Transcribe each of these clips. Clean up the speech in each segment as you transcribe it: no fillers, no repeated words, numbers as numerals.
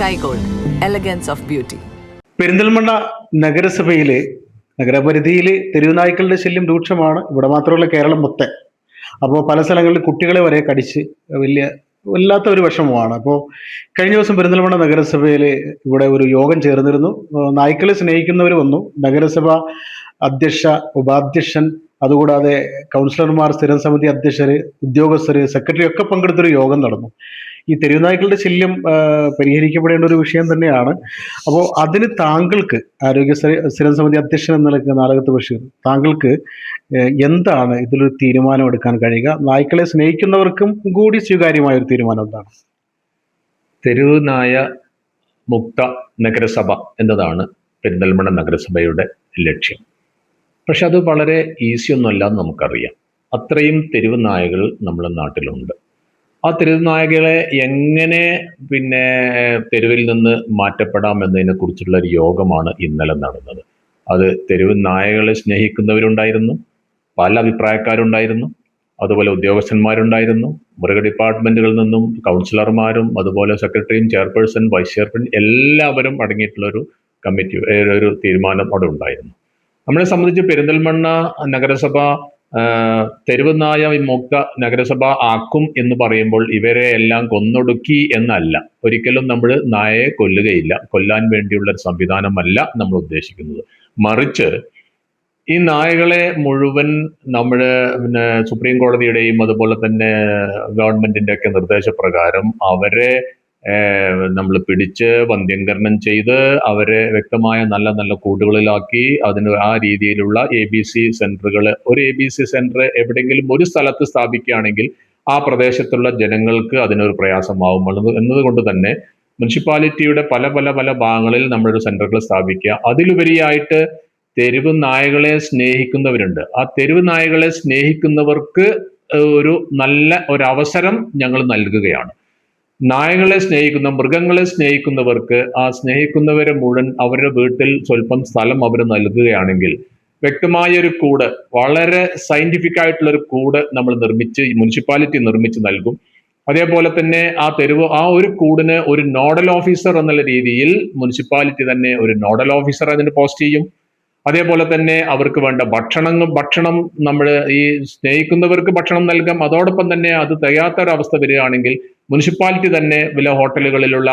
Sky Gold, elegance of beauty. Perinthalmanna നഗരസഭയിലെ നഗരപരിധിയിൽ തെരുവുനായ്ക്കളുടെ ശല്യം രൂക്ഷമാണ്. ഇവിടെ മാത്രമല്ല, കേരളം മൊത്തം. അപ്പോൾ പല സ്ഥലങ്ങളിൽ കുട്ടികളെ വരെ കടിച്ച് വല്ലാത്ത ഒരു വിഷമമാണ്. അപ്പോൾ കഴിഞ്ഞ ദിവസം പെരിന്തൽമണ്ണ നഗരസഭയിൽ ഇവിടെ ഒരു യോഗം ചേർന്നിരുന്നു. നായ്ക്കളെ സ്നേഹിക്കുന്നവർ വന്നു. നഗരസഭ അധ്യക്ഷ, ഉപാധ്യക്ഷൻ, അതുകൂടാതെ കൗൺസിലർമാർ, സ്ഥിരം സമിതി അധ്യക്ഷര്, ഉദ്യോഗസ്ഥര്, സെക്രട്ടറി ഒക്കെ പങ്കെടുത്തൊരു യോഗം നടന്നു. ഈ തെരുവുനായ്ക്കളുടെ ശല്യം പരിഹരിക്കപ്പെടേണ്ട ഒരു വിഷയം തന്നെയാണ്. അപ്പോൾ അതിന് താങ്കൾക്ക്, ആരോഗ്യ സ്ഥിരം സമിതി അധ്യക്ഷൻ എന്ന നിലയ്ക്ക് നാലകത്ത് ബഷീർ, താങ്കൾക്ക് എന്താണ് ഇതിലൊരു തീരുമാനം എടുക്കാൻ കഴിയുക? നായ്ക്കളെ സ്നേഹിക്കുന്നവർക്കും കൂടി സ്വീകാര്യമായ ഒരു തീരുമാനം എന്താണ്? തെരുവ് നായ മുക്ത നഗരസഭ എന്നതാണ് പെരിന്തൽമണ്ണ നഗരസഭയുടെ ലക്ഷ്യം. പക്ഷെ അത് വളരെ ഈസി ഒന്നുമല്ല എന്ന് നമുക്കറിയാം. അത്രയും തെരുവ് നായകൾ നമ്മുടെ നാട്ടിലുണ്ട്. ആ തെരുവ് നായകളെ എങ്ങനെ തെരുവിൽ നിന്ന് മാറ്റപ്പെടാം എന്നതിനെ കുറിച്ചുള്ള ഒരു യോഗമാണ് ഇന്നലെ നടന്നത്. അത് തെരുവ് നായകളെ സ്നേഹിക്കുന്നവരുണ്ടായിരുന്നു, പല അഭിപ്രായക്കാരുണ്ടായിരുന്നു, അതുപോലെ ഉദ്യോഗസ്ഥന്മാരുണ്ടായിരുന്നു, മൃഗ ഡിപ്പാർട്ട്മെന്റുകളിൽ നിന്നും കൗൺസിലർമാരും, അതുപോലെ സെക്രട്ടറിയും, ചെയർപേഴ്സൺ, വൈസ് ചെയർപേഴ്സൺ എല്ലാവരും അടങ്ങിയിട്ടുള്ള ഒരു കമ്മിറ്റി, ഒരു തീരുമാനം അവിടെ ഉണ്ടായിരുന്നു. നമ്മളെ സംബന്ധിച്ച് പെരിന്തൽമണ്ണ നഗരസഭ തെരുവ് നായ വിമുക്ത നഗരസഭ ആക്കും എന്ന് പറയുമ്പോൾ ഇവരെ എല്ലാം കൊന്നൊടുക്കി എന്നല്ല. ഒരിക്കലും നമ്മൾ നായയെ കൊല്ലുകയില്ല. കൊല്ലാൻ വേണ്ടിയുള്ള ഒരു സംവിധാനമല്ല നമ്മൾ ഉദ്ദേശിക്കുന്നത്. മറിച്ച് ഈ നായകളെ മുഴുവൻ നമ്മൾ സുപ്രീം കോടതിയുടെയും അതുപോലെ തന്നെ ഗവൺമെന്റിന്റെ ഒക്കെ നിർദ്ദേശപ്രകാരം അവരെ നമ്മൾ പിടിച്ച് വന്ധ്യംകരണം ചെയ്ത് അവരെ വ്യക്തമായ നല്ല നല്ല കൂടുകളിലാക്കി അതിന് ആ രീതിയിലുള്ള ABC സെന്ററുകൾ, ഒരു ABC സെന്റർ എവിടെയെങ്കിലും ഒരു സ്ഥലത്ത് സ്ഥാപിക്കുകയാണെങ്കിൽ ആ പ്രദേശത്തുള്ള ജനങ്ങൾക്ക് അതിനൊരു പ്രയാസമാവും എന്നതുകൊണ്ട് തന്നെ മുനിസിപ്പാലിറ്റിയുടെ പല പല പല ഭാഗങ്ങളിൽ നമ്മളൊരു സെന്ററുകൾ സ്ഥാപിക്കുക. അതിലുപരിയായിട്ട് തെരുവ് നായകളെ സ്നേഹിക്കുന്നവരുണ്ട്. ആ തെരുവ് നായകളെ സ്നേഹിക്കുന്നവർക്ക് ഒരു നല്ല ഒരു അവസരം ഞങ്ങൾ നൽകുകയാണ്. നായകളെ സ്നേഹിക്കുന്ന, മൃഗങ്ങളെ സ്നേഹിക്കുന്നവർക്ക് ആ സ്നേഹിക്കുന്നവരെ മുഴുവൻ അവരുടെ വീട്ടിൽ സ്വല്പം സ്ഥലം അവർ നൽകുകയാണെങ്കിൽ വ്യക്തമായ ഒരു കൂട്, വളരെ സയന്റിഫിക് ആയിട്ടുള്ള ഒരു കൂട് നമ്മൾ മുനിസിപ്പാലിറ്റി നിർമ്മിച്ച് നൽകും. അതേപോലെ തന്നെ ആ ഒരു കൂടിന് ഒരു നോഡൽ ഓഫീസർ എന്നുള്ള രീതിയിൽ മുനിസിപ്പാലിറ്റി തന്നെ ഒരു നോഡൽ ഓഫീസർ അതിന് പോസ്റ്റ് ചെയ്യും. അതേപോലെ തന്നെ അവർക്ക് വേണ്ട ഭക്ഷണം നമ്മൾ ഈ സ്നേഹിക്കുന്നവർക്ക് ഭക്ഷണം നൽകാം. അതോടൊപ്പം തന്നെ അത് തികയാത്തൊരവസ്ഥ വരികയാണെങ്കിൽ മുനിസിപ്പാലിറ്റി തന്നെ ഹോട്ടലുകളിലുള്ള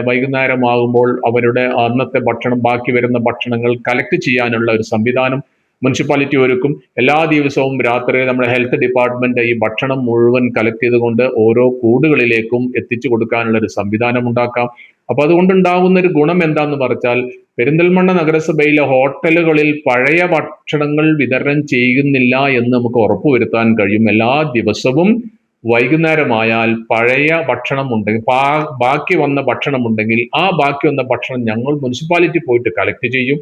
വൈകുന്നേരമാകുമ്പോൾ അവരുടെ അന്നത്തെ ബാക്കി വരുന്ന ഭക്ഷണങ്ങൾ കളക്ട് ചെയ്യാനുള്ള ഒരു സംവിധാനം മുനിസിപ്പാലിറ്റി ഒരുക്കും. എല്ലാ ദിവസവും രാത്രി നമ്മുടെ ഹെൽത്ത് ഡിപ്പാർട്ട്മെന്റ് ഈ ഭക്ഷണം മുഴുവൻ കളക്ട് ചെയ്തുകൊണ്ട് ഓരോ കൂടുകളിലേക്കും എത്തിച്ചു കൊടുക്കാനുള്ള ഒരു സംവിധാനം ഉണ്ടാക്കാം. അപ്പൊ അതുകൊണ്ടുണ്ടാകുന്ന ഒരു ഗുണം എന്താന്ന് പറഞ്ഞാൽ, പെരിന്തൽമണ്ണ നഗരസഭയിലെ ഹോട്ടലുകളിൽ പഴയ ഭക്ഷണങ്ങൾ വിതരണം ചെയ്യുന്നില്ല എന്ന് നമുക്ക് ഉറപ്പുവരുത്താൻ കഴിയും. എല്ലാ ദിവസവും വൈകുന്നേരമായാൽ പഴയ ഭക്ഷണം ഉണ്ടെങ്കിൽ, ബാക്കി വന്ന ഭക്ഷണം ഉണ്ടെങ്കിൽ ആ ബാക്കി വന്ന ഭക്ഷണം ഞങ്ങൾ മുനിസിപ്പാലിറ്റി പോയിട്ട് കളക്ട് ചെയ്യും.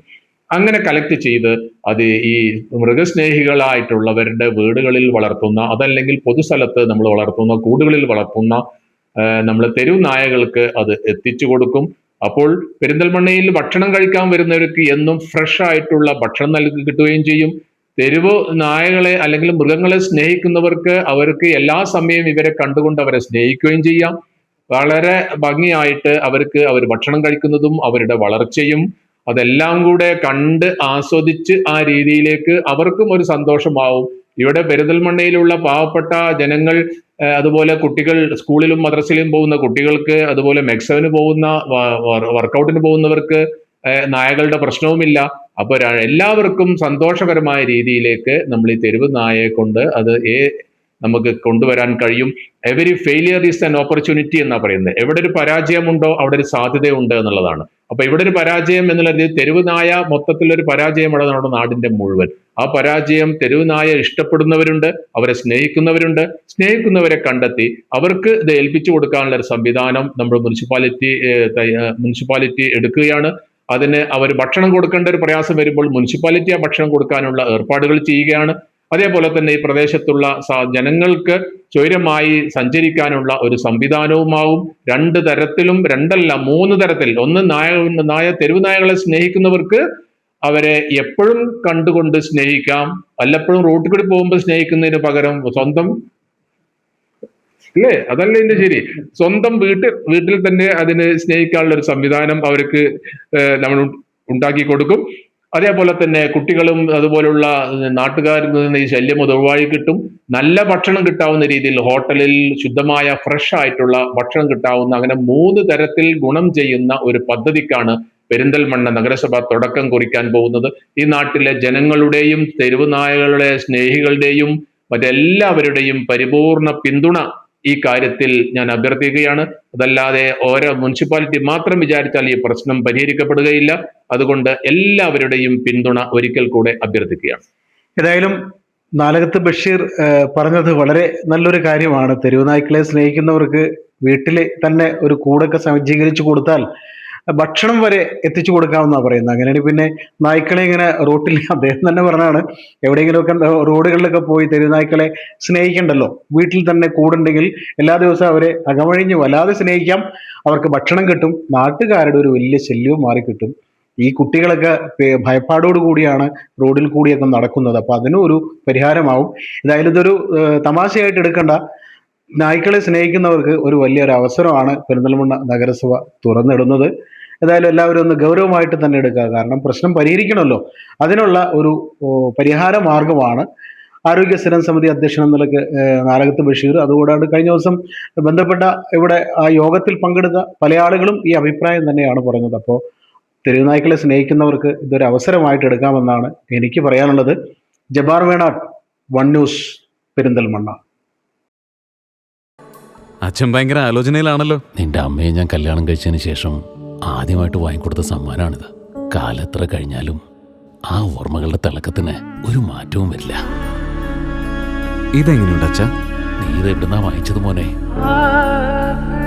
അങ്ങനെ കളക്ട് ചെയ്ത് അത് ഈ മൃഗസ്നേഹികളായിട്ടുള്ളവരുടെ വീടുകളിൽ വളർത്തുന്ന, അതല്ലെങ്കിൽ പൊതുസ്ഥലത്ത് നമ്മൾ വളർത്തുന്ന, കൂടുകളിൽ വളർത്തുന്ന നമ്മൾ തെരുവ് നായകൾക്ക് അത് എത്തിച്ചു കൊടുക്കും. അപ്പോൾ പെരിന്തൽമണ്ണയിൽ ഭക്ഷണം കഴിക്കാൻ വരുന്നവർക്ക് എന്നും ഫ്രഷ് ആയിട്ടുള്ള ഭക്ഷണം കിട്ടുകയും ചെയ്യും. തെരുവ് നായകളെ അല്ലെങ്കിൽ മൃഗങ്ങളെ സ്നേഹിക്കുന്നവർക്ക് അവർക്ക് എല്ലാ സമയവും ഇവരെ കണ്ടുകൊണ്ട് അവരെ സ്നേഹിക്കുകയും ചെയ്യാം. വളരെ ഭംഗിയായിട്ട് അവർ ഭക്ഷണം കഴിക്കുന്നതും അവരുടെ വളർച്ചയും അതെല്ലാം കൂടെ കണ്ട് ആസ്വദിച്ച് ആ രീതിയിലേക്ക് അവർക്കും ഒരു സന്തോഷമാവും. ഇവിടെ പെരിന്തൽമണ്ണയിലുള്ള പാവപ്പെട്ട ജനങ്ങൾ, അതുപോലെ കുട്ടികൾ, സ്കൂളിലും മദ്രസയിലും പോകുന്ന കുട്ടികൾക്ക്, അതുപോലെ മെക്സവിന് പോകുന്ന, വർക്കൗട്ടിന് പോകുന്നവർക്ക് നായകളുടെ പ്രശ്നവുമില്ല. അപ്പൊ എല്ലാവർക്കും സന്തോഷകരമായ രീതിയിലേക്ക് നമ്മൾ ഈ തെരുവ് നായയെ കൊണ്ട് നമുക്ക് കൊണ്ടുവരാൻ കഴിയും. Every failure is an opportunity എന്നാ പറയുന്നത്. എവിടെ ഒരു പരാജയമുണ്ടോ അവിടെ ഒരു സാധ്യതയുണ്ട് എന്നുള്ളതാണ്. അപ്പൊ ഇവിടെ ഒരു പരാജയം എന്നുള്ളത് തെരുവ് നായ മൊത്തത്തിലൊരു പരാജയമാണ് നമ്മുടെ നാടിന്റെ മുഴുവൻ. ആ പരാജയം തെരുവ് നായ ഇഷ്ടപ്പെടുന്നവരുണ്ട്, അവരെ സ്നേഹിക്കുന്നവരെ കണ്ടെത്തി അവർക്ക് ഇത് ഏൽപ്പിച്ചു കൊടുക്കാനുള്ള ഒരു സംവിധാനം നമ്മൾ മുനിസിപ്പാലിറ്റി എടുക്കുകയാണ്. അതിന് അവർ ഭക്ഷണം കൊടുക്കേണ്ട ഒരു പ്രയാസം വരുമ്പോൾ മുനിസിപ്പാലിറ്റി ആ ഭക്ഷണം കൊടുക്കാനുള്ള ഏർപ്പാടുകൾ ചെയ്യുകയാണ്. അതേപോലെ തന്നെ ഈ പ്രദേശത്തുള്ള ജനങ്ങൾക്ക് സ്വൈരമായി സഞ്ചരിക്കാനുള്ള ഒരു സംവിധാനവുമാവും. രണ്ടല്ല 3 തരത്തിൽ. ഒന്ന് തെരുവ് നായകളെ സ്നേഹിക്കുന്നവർക്ക് അവരെ എപ്പോഴും കണ്ടുകൊണ്ട് സ്നേഹിക്കാം. വല്ലപ്പോഴും റോട്ടിൽ കൂടി പോകുമ്പോൾ സ്നേഹിക്കുന്നതിന് പകരം സ്വന്തം അല്ലേ? അതല്ലേ ഇതിന്റെ ശരി. സ്വന്തം വീട്ടിൽ തന്നെ അതിന് സ്നേഹിക്കാനുള്ള ഒരു സംവിധാനം അവർക്ക് നമ്മൾ ഉണ്ടാക്കി കൊടുക്കും. അതേപോലെ തന്നെ കുട്ടികളും അതുപോലുള്ള നാട്ടുകാരിൽ നിന്ന് ഈ ശല്യം ഒഴിവായി കിട്ടും. നല്ല ഭക്ഷണം കിട്ടാവുന്ന രീതിയിൽ ഹോട്ടലിൽ ശുദ്ധമായ ഫ്രഷ് ആയിട്ടുള്ള ഭക്ഷണം കിട്ടാവുന്ന, അങ്ങനെ 3 തരത്തിൽ ഗുണം ചെയ്യുന്ന ഒരു പദ്ധതിക്കാണ് പെരിന്തൽമണ്ണ നഗരസഭ തുടക്കം കുറിക്കാൻ പോകുന്നത്. ഈ നാട്ടിലെ ജനങ്ങളുടെയും തെരുവ് നായകളുടെ സ്നേഹികളുടെയും മറ്റെല്ലാവരുടെയും പരിപൂർണ പിന്തുണ ഈ കാര്യത്തിൽ ഞാൻ അഭ്യർത്ഥിക്കുകയാണ്. അതല്ലാതെ ഓരോ മുനിസിപ്പാലിറ്റി മാത്രം വിചാരിച്ചാൽ ഈ പ്രശ്നം പരിഹരിക്കപ്പെടുകയില്ല. അതുകൊണ്ട് എല്ലാവരുടെയും പിന്തുണ ഒരിക്കൽ കൂടെ അഭ്യർത്ഥിക്കുകയാണ്. ഏതായാലും നാലകത്ത് ബഷീർ പറഞ്ഞത് വളരെ നല്ലൊരു കാര്യമാണ്. തെരുവ് നായ്ക്കളെ സ്നേഹിക്കുന്നവർക്ക് വീട്ടിൽ തന്നെ ഒരു കൂടൊക്കെ സജ്ജീകരിച്ചു കൊടുത്താൽ ഭക്ഷണം വരെ എത്തിച്ചു കൊടുക്കാമെന്നാണ് പറയുന്നത്. അങ്ങനെയാണെങ്കിൽ പിന്നെ നായ്ക്കളെ ഇങ്ങനെ റോട്ടിൽ, അദ്ദേഹം തന്നെ പറഞ്ഞാണ്, എവിടെയെങ്കിലുമൊക്കെ റോഡുകളിലൊക്കെ പോയി തെരുവ് നായ്ക്കളെ സ്നേഹിക്കണ്ടല്ലോ, വീട്ടിൽ തന്നെ കൂടുണ്ടെങ്കിൽ എല്ലാ ദിവസവും അവരെ അകമഴിഞ്ഞ് വല്ലാതെ സ്നേഹിക്കാം, അവർക്ക് ഭക്ഷണം കിട്ടും, നാട്ടുകാരുടെ ഒരു വലിയ ശല്യവും മാറിക്കിട്ടും. ഈ കുട്ടികളൊക്കെ ഭയപ്പാടോട് കൂടിയാണ് റോഡിൽ കൂടിയൊക്കെ നടക്കുന്നത്. അപ്പൊ അതിനും ഒരു പരിഹാരമാവും. എന്തായാലും ഇതൊരു തമാശയായിട്ട് എടുക്കണ്ട. നായ്ക്കളെ സ്നേഹിക്കുന്നവർക്ക് ഒരു വലിയൊരു അവസരമാണ് പെരിന്തൽമണ്ണ നഗരസഭ തുറന്നിടുന്നത്. ഏതായാലും എല്ലാവരും ഒന്ന് ഗൗരവമായിട്ട് തന്നെ എടുക്കുക. കാരണം പ്രശ്നം പരിഹരിക്കണമല്ലോ. അതിനുള്ള ഒരു പരിഹാര മാർഗമാണ് ആരോഗ്യ സ്ഥിരം സമിതി അധ്യക്ഷൻ എന്ന നിലയ്ക്ക് നാലകത്ത് ബഷീർ, അതുകൂടാണ്ട് കഴിഞ്ഞ ദിവസം ബന്ധപ്പെട്ട ഇവിടെ ആ യോഗത്തിൽ പങ്കെടുത്ത പല ആളുകളും ഈ അഭിപ്രായം തന്നെയാണ് പറഞ്ഞത്. അപ്പോൾ തെരുവ് നായ്ക്കളെ സ്നേഹിക്കുന്നവർക്ക് ഇതൊരു അവസരമായിട്ട് എടുക്കാമെന്നാണ് എനിക്ക് പറയാനുള്ളത്. ജബ്ബാർ വേണാട്, 1 ന്യൂസ്, പെരിന്തൽമണ്ണ. അച്ഛൻ ഭയങ്കര ആലോചനയിലാണല്ലോ. നിന്റെ അമ്മയെ ഞാൻ കല്യാണം കഴിച്ചതിന് ശേഷം ആദ്യമായിട്ട് വാങ്ങിക്കൊടുത്ത സമ്മാനമാണിത്. കാലെത്ര കഴിഞ്ഞാലും ആ ഓർമ്മകളുടെ തിളക്കത്തിന് ഒരു മാറ്റവും വരില്ല. ഇതെങ്ങനെയുണ്ട് അച്ഛ? നീ ഇത് എവിടുന്നാ വാങ്ങിച്ചത് മോനെ?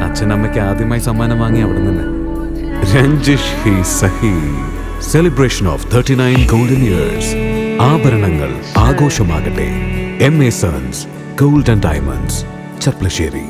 അച്ഛൻ അമ്മയ്ക്ക് ആദ്യമായി സമ്മാനം വാങ്ങി അവിടെ നിന്ന്. രഞ്ജിഷ് ഹി സഹി. Celebration of 39 golden years. ആഭരണങ്ങൾ ആഘോഷമാകട്ടെ. MA sons gold and diamonds, Cherpulassery.